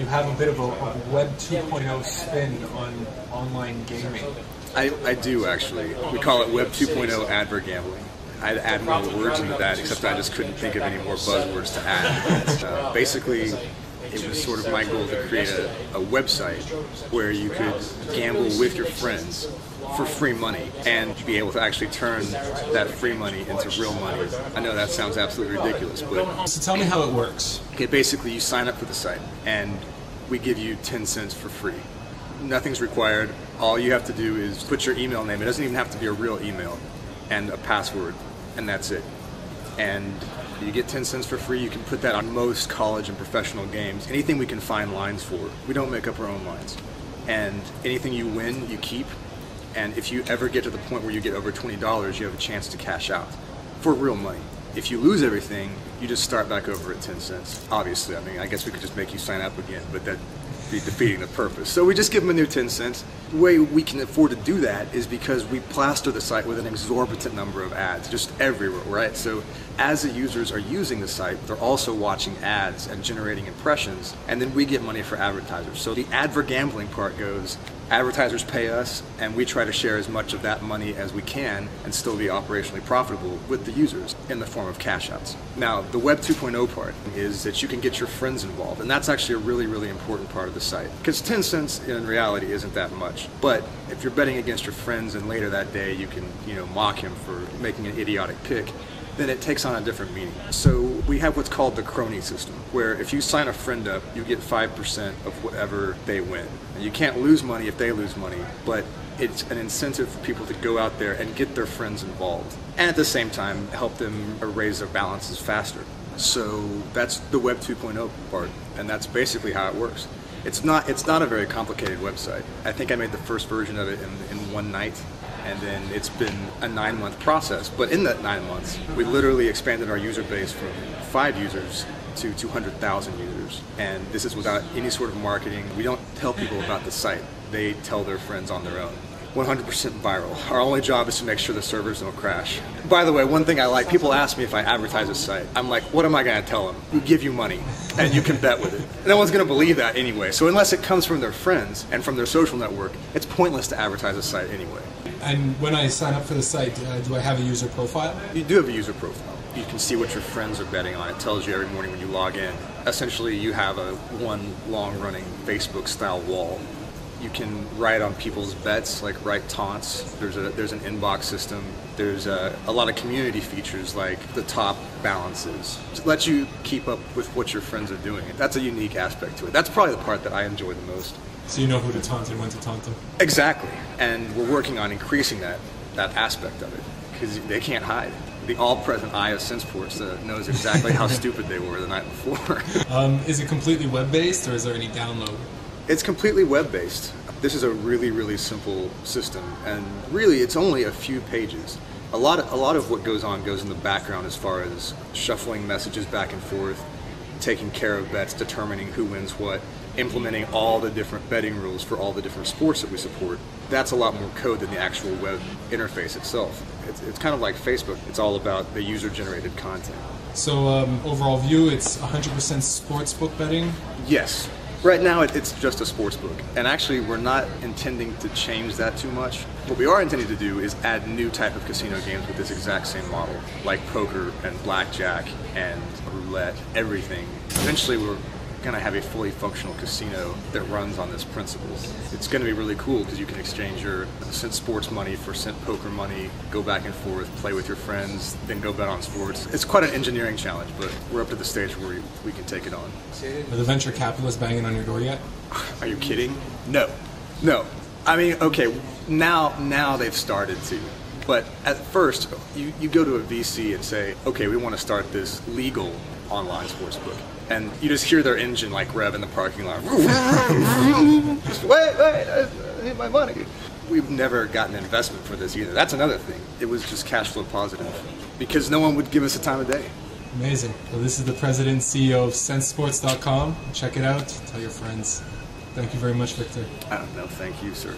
you have a bit of a Web 2.0 spin on online gaming. I do, actually. We call it Web 2.0 Advergambling. I'd add more words into that, except I just couldn't think of any more buzzwords to add. Basically, it was sort of my goal to create a website where you could gamble with your friends for free money and be able to actually turn that free money into real money. I know that sounds absolutely ridiculous, but... So tell me how it works. Okay, basically you sign up for the site and we give you 10 cents for free. Nothing's required. All you have to do is put your email name. It doesn't even have to be a real email, and a password, and that's it. And you get 10 cents for free. You can put that on most college and professional games. Anything we can find lines for. We don't make up our own lines. And anything you win, you keep. And if you ever get to the point where you get over $20, you have a chance to cash out for real money. If you lose everything, you just start back over at 10 cents. Obviously, I mean, I guess we could just make you sign up again, but that'd be defeating the purpose. So we just give them a new 10 cents. The way we can afford to do that is because we plaster the site with an exorbitant number of ads, just everywhere, right? So as the users are using the site, they're also watching ads and generating impressions, and then we get money for advertisers. So the advergambling part goes, advertisers pay us, and we try to share as much of that money as we can and still be operationally profitable with the users in the form of cash outs. Now, the Web 2.0 part is that you can get your friends involved, and that's actually a really, really important part of the site. Because 10 cents in reality isn't that much, but if you're betting against your friends and later that day you can, mock him for making an idiotic pick, then it takes on a different meaning. So we have what's called the crony system, where if you sign a friend up, you get 5% of whatever they win. And you can't lose money if they lose money, but it's an incentive for people to go out there and get their friends involved. And at the same time, help them raise their balances faster. So that's the Web 2.0 part, and that's basically how it works. It's not a very complicated website. I think I made the first version of it in one night, and then it's been a 9-month process. But in that 9 months, we literally expanded our user base from 5 users to 200,000 users. And this is without any sort of marketing. We don't tell people about the site. They tell their friends on their own. 100% viral. Our only job is to make sure the servers don't crash. By the way, one thing I like, people ask me if I advertise a site. I'm like, what am I going to tell them? We give you money, and you can bet with it. No one's going to believe that anyway. So unless it comes from their friends and from their social network, it's pointless to advertise a site anyway. And when I sign up for the site, do I have a user profile? You do have a user profile. You can see what your friends are betting on. It tells you every morning when you log in. Essentially, you have one long-running Facebook-style wall. You can write on people's bets, like write taunts. There's an inbox system. There's a lot of community features like the top balances. It lets you keep up with what your friends are doing. That's a unique aspect to it. That's probably the part that I enjoy the most. So you know who to taunt and when to taunt them? Exactly. And we're working on increasing that aspect of it, because they can't hide. The all-present eye of SenSports knows exactly how stupid they were the night before. Is it completely web-based, or is there any download? It's completely web-based. This is a really, really simple system, and really it's only a few pages. A lot of what goes in the background as far as shuffling messages back and forth, taking care of bets, determining who wins what, implementing all the different betting rules for all the different sports that we support. That's a lot more code than the actual web interface itself. It's kind of like Facebook. It's all about the user-generated content. So overall view, it's 100% sportsbook betting? Yes. Right now it's just a sports book, and actually we're not intending to change that too much. What we are intending to do is add new type of casino games with this exact same model, like poker and blackjack and roulette, everything. Eventually we're going to have a fully functional casino that runs on this principle. It's going to be really cool because you can exchange your SenSports money for Poker money, go back and forth, play with your friends, then go bet on sports. It's quite an engineering challenge, but we're up to the stage where we can take it on. Are the venture capitalists banging on your door yet? Are you kidding? No. I mean, okay, now they've started to. But at first, you go to a VC and say, okay, we want to start this legal online sportsbook. And you just hear their engine like rev in the parking lot. Just, wait, I need my money. We've never gotten investment for this either. That's another thing. It was just cash flow positive because no one would give us a time of day. Amazing. Well, this is the president and CEO of SenSports.com. Check it out. Tell your friends. Thank you very much, Victor. I don't know. Thank you, sir.